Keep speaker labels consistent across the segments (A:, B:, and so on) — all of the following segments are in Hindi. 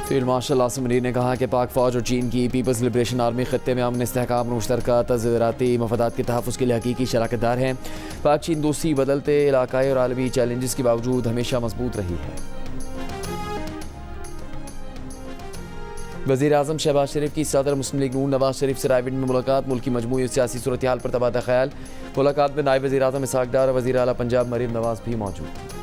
A: फील्ड मार्शल आसिम मुनीर ने कहा कि पाक फ़ौज और चीन की पीपल्स लिबरेशन आर्मी खत्ते में अमन इस्तेहकाम और मुश्तरका तज़राती मफादात के तहफ़्फ़ुज़ के लिए हकीकी शराकतदार हैं। पाक चीन दोस्ती बदलते इलाकाई और आलमी चैलेंजेस के बावजूद हमेशा मजबूत रही है। वज़ीर-ए-आज़म शहबाज शरीफ की सदर मुस्लिम लीग नून नवाज शरीफ से रायबरेली में मुलाकात। मुल्क की मजमूई सियासी सूरत हाल पर तबादला ख्याल। मुलाकात में नायब वज़ीर-ए-आज़म इसहाक़ डार और वज़ीर आला पंजाब मरीम नवाज भी मौजूद।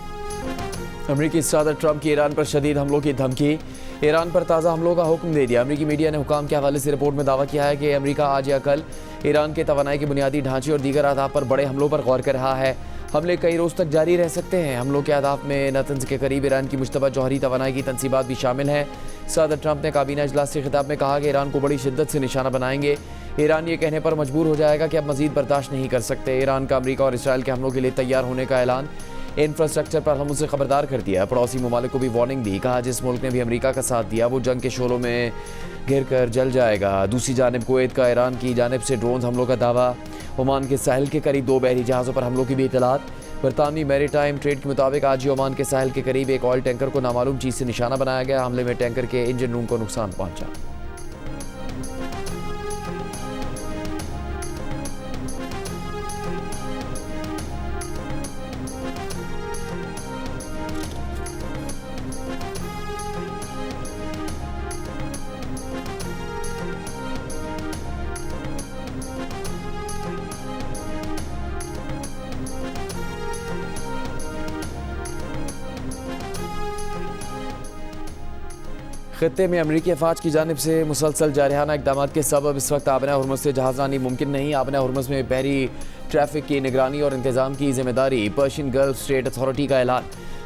A: अमरीकी सदर ट्रंप की ईरान पर शदीद हमलों की धमकी। ईरान पर ताज़ा हमलों का हुक्म दे दिया। अमरीकी मीडिया ने हुकाम के हवाले से रिपोर्ट में दावा किया है कि अमरीका आज या कल ईरान के तवानाई के बुनियादी ढांचे और दीगर अहदाफ पर बड़े हमलों पर गौर कर रहा है। हमले कई रोज़ तक जारी रह सकते हैं। हमलों के अहदाफ में नतंज के करीब ईरान की मुश्तबा जौहरी तवानाई की तनसीबात भी शामिल हैं। सदर ट्रंप ने काबीना इजलास के खिताब में कहा कि ईरान को बड़ी शिद्दत से निशाना बनाएंगे। ईरान ये कहने पर मजबूर हो जाएगा कि अब मजीद बर्दाश्त नहीं कर सकते। ईरान का अमरीका और इसराइल के हमलों के लिए तैयार होने का ऐलान। इंफ्रास्ट्रक्चर पर हम उसे खबरदार कर दिया। पड़ोसी ममालिक को भी वार्निंग दी। कहा जिस मुल्क ने भी अमरीका का साथ दिया वो जंग के शोलों में घिर कर जल जाएगा। दूसरी जानिब कुवैत का ईरान की जानिब से ड्रोन हमलों का दावा। ओमान के साहिल के करीब 2 बहरी जहाज़ों पर हमलों की भी इतलात। बरतानवी मैरीटाइम ट्रेड के मुताबिक आज ही ओमान के साहिल के करीब एक ऑयल टैंकर को नामालूम चीज़ से निशाना बनाया गया। हमले में टैंकर के इंजन रूम को नुकसान पहुंचा। खत्ते में अमरीकी अफवाज की जानिब से मुसलसल जारहाना इक़दाम के सबब इस वक्त आबना हुर्मुज़ से जहाज़रानी मुमकिन नहीं। आबना हुर्मुज़ में बहरी ट्रैफिक की निगरानी और इंतज़ाम की जिम्मेदारी पर्शियन गल्फ स्टेट अथॉरिटी का ऐलान।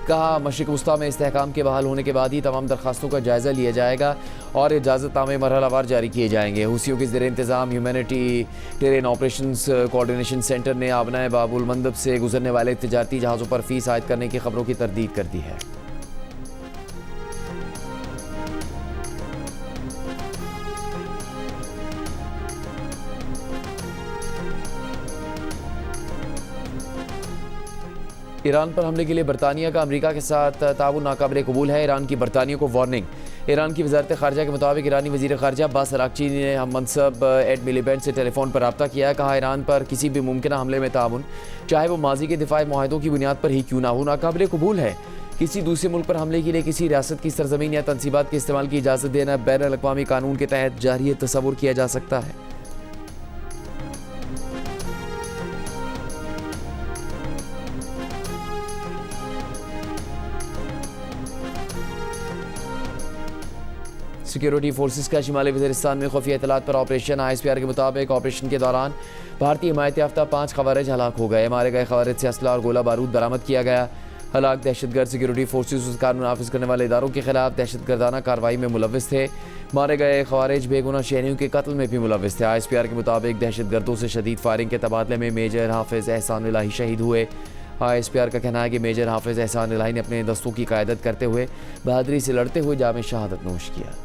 A: कहा मशरिक़ वस्ता में इस्तेहकाम के बहाल होने के बाद ही तमाम दरखास्तों का जायज़ा लिया जाएगा और इजाज़तनामे मरहलावार जारी किए जाएंगे। हुसियों के ज़ेर इंतज़ाम ह्यूमैनिटेरियन ऑपरेशंस कोऑर्डिनेशन सेंटर ने आबना बाबुल मंदब से गुजरने वाले तिजारती जहाज़ों पर फ़ीस आयद करने की खबरों की तरदीद कर दी है। ईरान पर हमले के लिए बरतानिया का अमरीका के साथ ताउन नाकाबिल कबूल है। ईरान की बरतानिया को वार्निंग। ईरान की वज़ारत ख़ारजा के मुताबिक ईरानी वज़ीर ख़ारजा अब्बास अराग़ची ने हम मनसब एड मिलीबैंड से टेलीफोन पर रब्ता किया। कहा ईरान पर किसी भी मुमकिन हमले में ताउन चाहे वो माजी के दिफाई मुआहदों की बुनियाद पर ही क्यों ना हो नाकाबिल कबूल है। किसी दूसरे मुल्क पर हमले के लिए किसी रियासत की सरजमीन या तनसीबात के इस्तेमाल की इजाज़त देना बैनुल अक़वामी कानून के तहत जारी तसव्वुर किया जा सकता है। सिक्योरिटी फोर्सेस का शिमाली वज़ीरिस्तान में खुफिया इतलात पर ऑपरेशन। ISPR के मुताबिक ऑपरेशन के दौरान भारतीय हिमायत याफ्ता 5 ख़वारिज हलाक हो गए। मारे गए ख़वारिज से असला और गोला बारूद बरामद किया गया। हलाक दहशतगर्द सिक्योरिटी फोर्सेस उस कानून नाफिज करने वाले इदारों के खिलाफ दहशतगर्दाना कार्रवाई में मुलव्विस थे। मारे गए ख़वारिज बेगुनाह शहरियों के कत्ल में भी मुलव्विस थे। ISPR के मुताबिक दहशतगर्दों से शदीद फायरिंग के तबादले में मेजर हाफिज़ एहसान इलाही शहीद हुए। ISPR का कहना है कि मेजर हाफिज़ एहसान इलाही ने अपने दस्तों की क़यादत करते हुए बहादुरी से लड़ते हुए जाम शहादत नोश किया।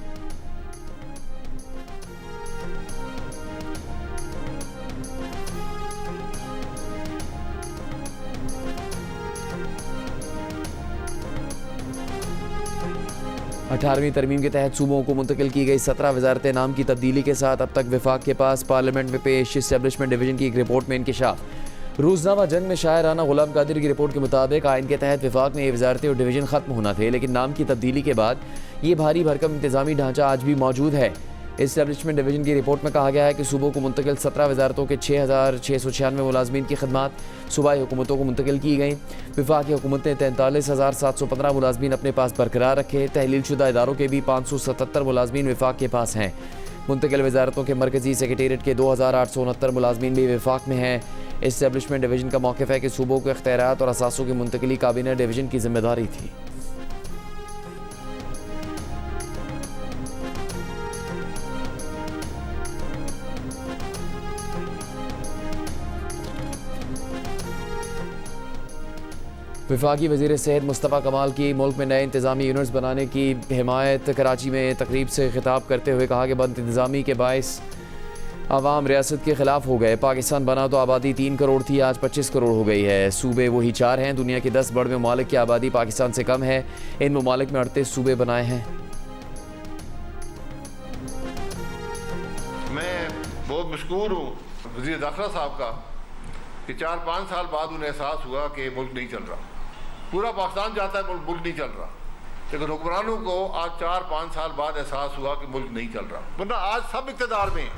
A: अठारहवीं तरमीम के तहत सूबों को मुंतकिल की गई 17 वजारतें नाम की तब्दीली के साथ अब तक विफाक के पास पार्लियामेंट में पेश इस्टेब्लिशमेंट डिवीजन की एक रिपोर्ट में इंकिशाफ। रोज़नामा जंग में शायर राना गुलाम कादिर की रिपोर्ट के मुताबिक आइन के तहत विफाक में ये वजारतें और डिवीजन ख़त्म होना थे, लेकिन नाम की तब्दीली के बाद ये भारी भरकम इंतज़ामी ढांचा आज भी मौजूद है। इस्टेब्लिशमेंट डिवीजन की रिपोर्ट में कहा गया है कि सूबों को मुंतकिल 17 वजारतों के 6,696 मुलाजमीन की खदमात सूबाई हुकूमतों को मुंतकिल की गई। विफाकी हुकूमत ने 43,715 मुलाजमीन अपने पास बरकरार रखे। तहलील शुदा इदारों के भी 577 मुलाजमीन विफाक के पास हैं। मुंतकिल वजारतों के मरकजी सेक्रेटेरिएट के 2,869 मुलाजमीन भी विफाक में हैं। इस्टेब्लिशमेंट डिवीजन का मौक़िफ़ है कि सूबों को इख्तियारात और असासों की मुंतकिली काबीना डिवीजन की जिम्मेदारी थी। वफाकी वज़ीर सेहत मुस्तफ़ा कमाल की मुल्क में नए इंतज़ामी यूनिट्स बनाने की हिमायत। कराची में तकरीब से खिताब करते हुए कहा कि बद इंतज़ामी के बायस आवाम रियासत के ख़िलाफ़ हो गए। पाकिस्तान बना तो आबादी 3 करोड़ थी, आज 25 करोड़ हो गई है। सूबे वही 4 हैं। दुनिया के 10 बड़े ममालिक की आबादी पाकिस्तान से कम है। इन ममालिक में 38 सूबे बनाए हैं।
B: बहुत मशकूर हूँ वज़ीर दाखिला साहब का कि 4-5 साल बाद उन्हें एहसास हुआ कि मुल्क नहीं चल रहा। पूरा पाकिस्तान चाहता है मुल्क नहीं चल रहा, लेकिन हुक्मरानों को आज 4-5 साल बाद एहसास हुआ कि मुल्क नहीं चल रहा। वरना आज सब इक़्तिदार में हैं,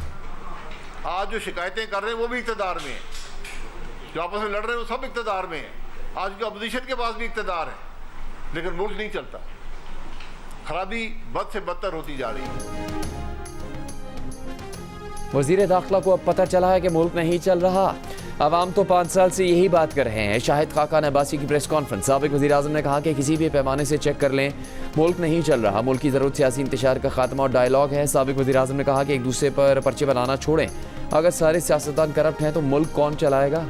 B: आज जो शिकायतें कर रहे हैं वो भी इक़्तिदार में हैं, जो आपस में लड़ रहे हैं वो सब इक़्तिदार में हैं, आज की अपोजिशन के पास भी इक़्तिदार है, लेकिन मुल्क नहीं चलता। खराबी बद से बदतर होती जा रही है।
A: वज़ीर दाखिला को अब पता चला है कि मुल्क नहीं चल रहा। अवाम तो 5 साल से यही बात कर रहे हैं। शाहिद खाकान अब्बासी की प्रेस कॉन्फ्रेंस। साबिक़ वज़ीर आज़म ने कहा कि किसी भी पैमाने से चेक कर लें, मुल्क नहीं चल रहा। मुल्क की ज़रूरत सियासी इंतशार का खात्मा और डायलॉग है। साबिक़ वज़ीर आज़म ने कहा कि एक दूसरे पर पर्चे बनाना छोड़ें। अगर सारे सियासतदान करप्ट हैं तो मुल्क कौन चलाएगा?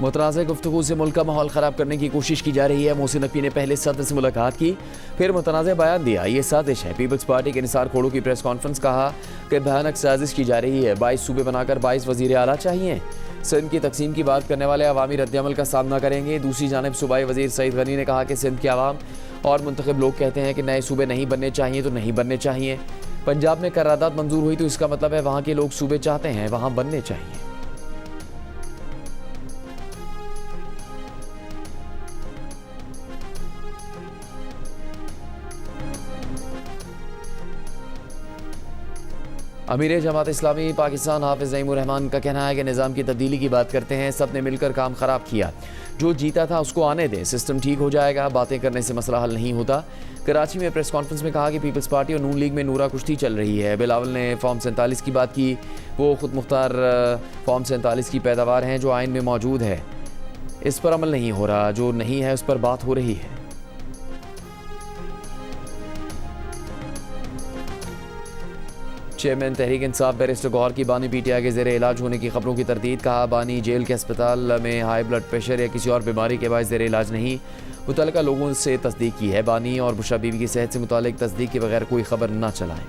A: मुतनाज़ गुफ्तगू से मुल्क का माहौल ख़राब करने की कोशिश की जा रही है। मोहसिन नकवी ने पहले सदर से मुलाकात की, फिर मुतनाज़ बयान दिया। ये साजिश है। पीपल्स पार्टी के निसार खोड़ू की प्रेस कॉन्फ्रेंस। कहा कि भयानक साजिश की जा रही है। 22 सूबे बनाकर 22 वज़ीर आला चाहिए। सिंध की तकसीम की बात करने वाले अवामी रद्दअमल का सामना करेंगे। दूसरी जानब सूबाई वज़ीर सईद गनी ने कहा कि सिंध के अवाम और मुंतखब लोग कहते हैं कि नए सूबे नहीं बनने चाहिए तो नहीं बनने चाहिए। पंजाब में करारदाद मंजूर हुई तो इसका मतलब है वहाँ के लोग सूबे चाहते हैं, वहाँ बनने चाहिए। अमीर जमात इस्लामी पाकिस्तान हाफिज़ नईमुर रहमान का कहना है कि निज़ाम की तब्दीली की बात करते हैं, सब ने मिलकर काम ख़राब किया। जो जीता था उसको आने दें, सिस्टम ठीक हो जाएगा। बातें करने से मसला हल नहीं होता। कराची में प्रेस कॉन्फ्रेंस में कहा कि पीपल्स पार्टी और नून लीग में नूरा कुश्ती चल रही है। बिलावल ने फॉर्म 47 की बात की। वो खुद मुख्तार फॉर्म 47 की पैदावार हैं जो आइन में मौजूद है, इस पर अमल नहीं हो रहा। जो नहीं है उस पर बात हो रही है। चेयरमैन तहरीक इंसाफ बैरिस्टर गौहर की बानी पीटीआई के ज़ेरे इलाज होने की खबरों की तरदीद। कहा बानी जेल के अस्पताल में हाई ब्लड प्रेशर या किसी और बीमारी के बायस ज़ेरे इलाज नहीं। मुतल्लिका लोगों से तस्दीक की है। बानी और बुशरा बीवी की सेहत से मुतालिक तस्दीक के बगैर कोई खबर न चलाएं।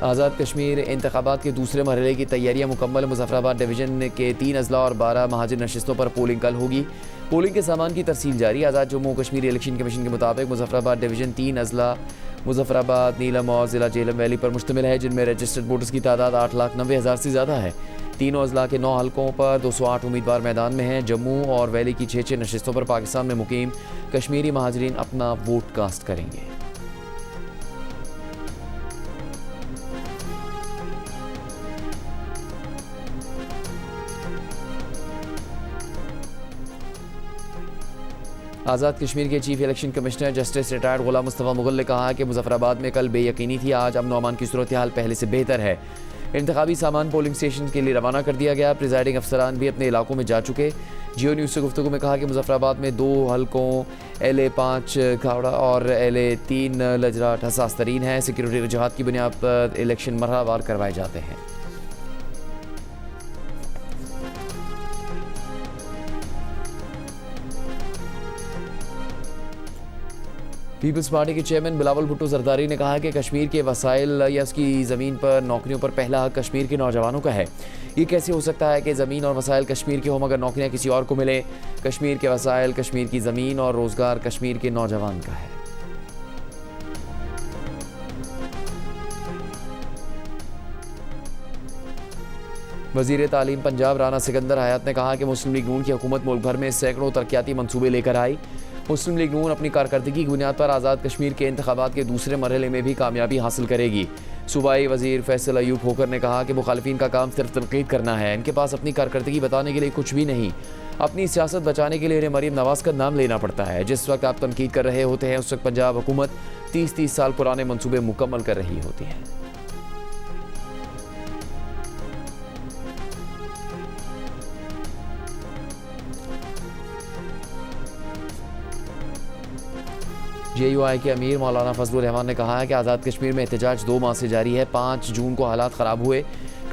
A: आज़ाद कश्मीर इंतखाबात के दूसरे मरहले की तैयारियां मुकम्मल। मुजफ्फराबाद डिवीज़न के 3 अजला और 12 महाजिर नशिस्तों पर पोलिंग कल होगी। पोलिंग के सामान की तरसील जारी। आज़ाद जम्मू कश्मीर इलेक्शन कमीशन के मुताबिक मुजफ्फराबाद डिवीज़न 3 अजला मुजफ्फराबाद, नीलम और ज़िला जेलम वैली पर मुश्तमिल है, जिनमें रजिस्टर्ड वोटर्स की तादाद 8,90,000 से ज़्यादा है। तीनों अजला के 9 हलकों पर 208 उम्मीदवार मैदान में हैं। जम्मू और वैली की 6 नशिस्तों पर पाकिस्तान में मुकीम कश्मीरी महाजरीन अपना वोट कास्ट करेंगे। आज़ाद कश्मीर के chief election commissioner justice retired Ghulam Mustafa Mughal ने कहा कि मुजफ्फराबाद में कल बेयकीनी थी, आज अमन अमान की सूरत हाल पहले से बेहतर है। इंतखाबी सामान पोलिंग स्टेशन के लिए रवाना कर दिया गया। प्रिजाइडिंग अफसरान भी अपने इलाकों में जा चुके। जियो न्यूज़ से गुफ्तगू में कहा कि मुजफ्फराबाद में 2 हलकों LA5 खावड़ा और LA3 लजराट हसास तरीन है। सिक्योरिटी वजूहात की बुनियाद पर इलेक्शन मरहलावार करवाए जाते हैं। पीपल्स पार्टी के चेयरमैन बिलावल भुट्टो जरदारी ने कहा कि कश्मीर के वसाइल या उसकी ज़मीन पर नौकरियों पर पहला हक कश्मीर के नौजवानों का है। ये कैसे हो सकता है कि ज़मीन और वसाइल कश्मीर के हों मगर नौकरियां किसी और को मिले? कश्मीर के वसाइल, कश्मीर की ज़मीन और रोज़गार कश्मीर के नौजवान का है। वज़ीर तालीम पंजाब राना सिकंदर हयात ने कहा कि मुस्लिम लीग नून की हुकूमत मुल्क भर में सैकड़ों तरक्याती मनसूबे लेकर आई। मुस्लिम लीग नून अपनी कारकर्दगी की बुनियाद पर आज़ाद कश्मीर के इंतखाबात के दूसरे मरहले में भी कामयाबी हासिल करेगी। सूबाई वज़ीर फैसल अयूब होकर ने कहा कि मुखालिफिन का काम सिर्फ तनकीद करना है, इनके पास अपनी कारकर्दगी बताने के लिए कुछ भी नहीं। अपनी सियासत बचाने के लिए इन्हें मरीम नवाज़ का नाम लेना पड़ता है। जिस वक्त आप तनकीद कर रहे होते हैं उस वक्त पंजाब हुकूमत 30-30 साल पुराने मनसूबे मुकम्मल कर रही होती है। JUI के अमीर मौलाना फजलुर रहमान ने कहा है कि आज़ाद कश्मीर में एहतजाज 2 माह से जारी है। 5 जून को हालात ख़राब हुए।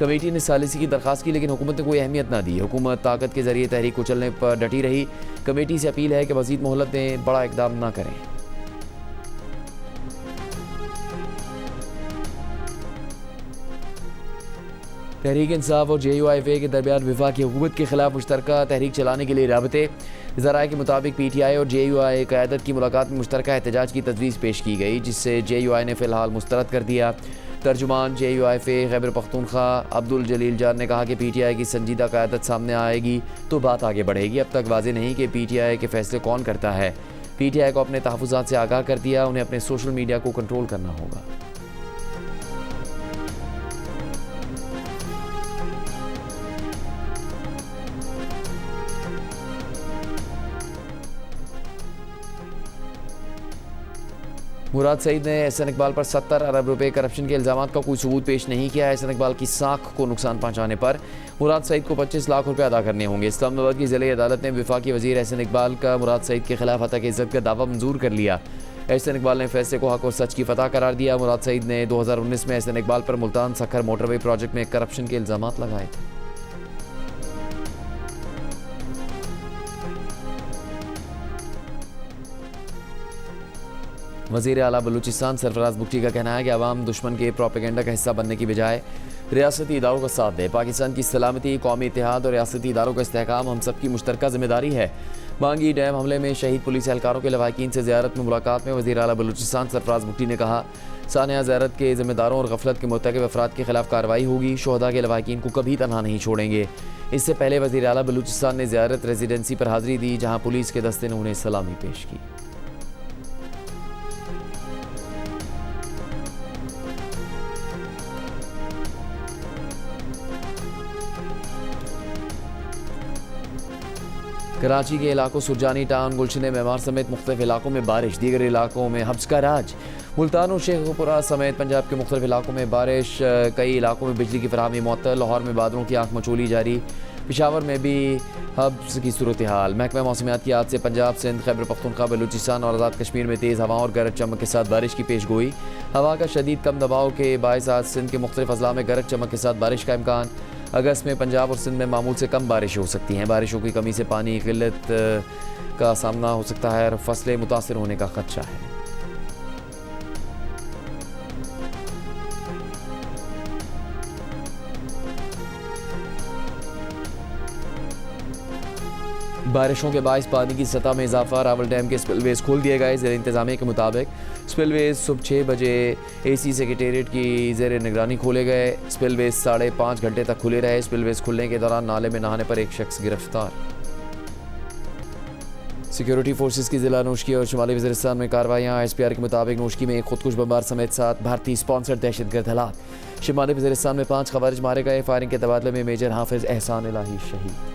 A: कमेटी ने सालिसी की दरख्वास्त की लेकिन हुकूमत ने कोई अहमियत न दी। हुकूमत ताकत के जरिए तहरीक को चलने पर डटी रही। कमेटी से अपील है कि मज़ीद मोहलत दें, बड़ा इकदाम न करें। तहरीक इंसाफ और JUIF के दरमियान वफाकी हुकूमत के खिलाफ मुश्तरका तहरीक चलाने के लिए राबते ज़राए के मुताबिक PTI और JUI क़यादत की मुलाकात में मुश्तरका एहतजाज की तजवीज़ पेश की गई, जिससे JUI ने फ़िलहाल मुस्तरद कर दिया। तर्जुमान JUIF खैबर पख्तूनख्वा अब्दुल जलील जान ने कहा कि PTI की संजीदा क़यादत सामने आएगी तो बात आगे बढ़ेगी। अब तक वाज़ेह नहीं कि PTI के फ़ैसले कौन करता है। PTI को अपने तहफ़्फ़ुज़ात से आगाह कर दिया, उन्हें अपने सोशल मीडिया को कंट्रोल करना होगा। मुराद सईद ने एहसन इकबाल पर 70 अरब रुपए करप्शन के इल्ज़ामात का कोई सबूत पेश नहीं किया। एहसन इकबाल की साख को नुकसान पहुंचाने पर मुराद सईद को 25 लाख रुपए अदा करने होंगे। इस्लामाबाद की ज़िला अदालत ने वफाकी वज़ीर एहसन इकबाल का मुराद सईद के खिलाफ हतक इज़्ज़त का दावा मंजूर कर लिया। एहसन इकबाल ने फैसले को हक और सच की फतह करार दिया। मुराद सईद ने 2019 में एहसन इकबाल पर मुल्तान सखर मोटरवे प्रोजेक्ट में करप्शन के इल्ज़ामात लगाए थे। वज़ीर आला बलूचिस्तान सरफराज बुगटी का कहना है कि अवाम दुश्मन के प्रोपेगेंडा का हिस्सा बनने की बजाय रियासती इदारों का साथ दे। पाकिस्तान की सलामती, कौमी इत्तेहाद और रियासती इदारों का इस्तेहकाम हम सब की मुश्तरका जिम्मेदारी है। बांगी डैम हमले में शहीद पुलिस एहलकारों के लवाहिकीन से ज़ियारत में मुलाकात में वज़ीर आला बलूचिस्तान सरफराज बुगटी ने कहा, सानिया ज़ियारत के ज़िम्मेदारों और गफलत के मुर्तकिब अफराद के खिलाफ कार्रवाई होगी। शोहदा के लवाहिकीन को कभी तनहा नहीं छोड़ेंगे। इससे पहले वज़ीर आला बलूचिस्तान ने ज़ियारत रेजिडेंसी पर हाज़िरी दी, जहाँ पुलिस के दस्ते ने उन्हें सलामी पेश की। कराची के इलाकों सुरजानी टाउन, गुलशन मेमार समेत मुख्तलिफ इलाकों में बारिश, दीगर इलाकों में हब्स का राज। मुल्तान और शेखपुरा समेत पंजाब के मुख्तलिफ इलाकों में बारिश, कई इलाकों में बिजली की फराहमी मुअत्तल। लाहौर में बादलों की आंख मचोली जारी, पेशावर में भी हब्स की सूरत हाल। महकमा मौसमियात की याद से पंजाब, सिंध, खैबर पख्तूनख्वा, बलूचिस्तान और आज़ाद कश्मीर में तेज़ हवाओं और गरज चमक के साथ बारिश की पेश गोई। हवा का शदीद कम दबाव के बायस आज सिंध के मुख्तलिफ अजला में गरज चमक के साथ बारिश का इम्कान। अगस्त में पंजाब और सिंध में मामूल से कम बारिश हो सकती हैं। बारिशों की कमी से पानी की किल्लत का सामना हो सकता है और फसलें मुतासिर होने का खदशा है। बारिशों के बायस पानी की सतह में इजाफा, रावल डैम के स्पिलवेज खोल दिए गए। ज़ेर इंतज़ामिया के मुताबिक स्पिलवेज सुबह 6 बजे AC सेक्रेटेरिएट की ज़ेर निगरानी खोले गए। स्पिलवेज 5.5 घंटे तक खुले रहे। स्पिलवेज खुलने के दौरान नाले में नहाने पर एक शख्स गिरफ्तार। सिक्योरिटी फोर्सेस की ज़िला नोशकी और शुमाली वज़ीरिस्तान में कार्रवाइयाँ। SPR के मुताबिक नोशकी में एक खुदकुश बमबार समेत 7 भारतीय स्पॉन्सर्ड दहशतगर्द हलाक। शुमाली वज़ीरिस्तान में 5 खवारिज मारे गए। फायरिंग के तबादले में मेजर हाफिज एहसान इलाही शहीद।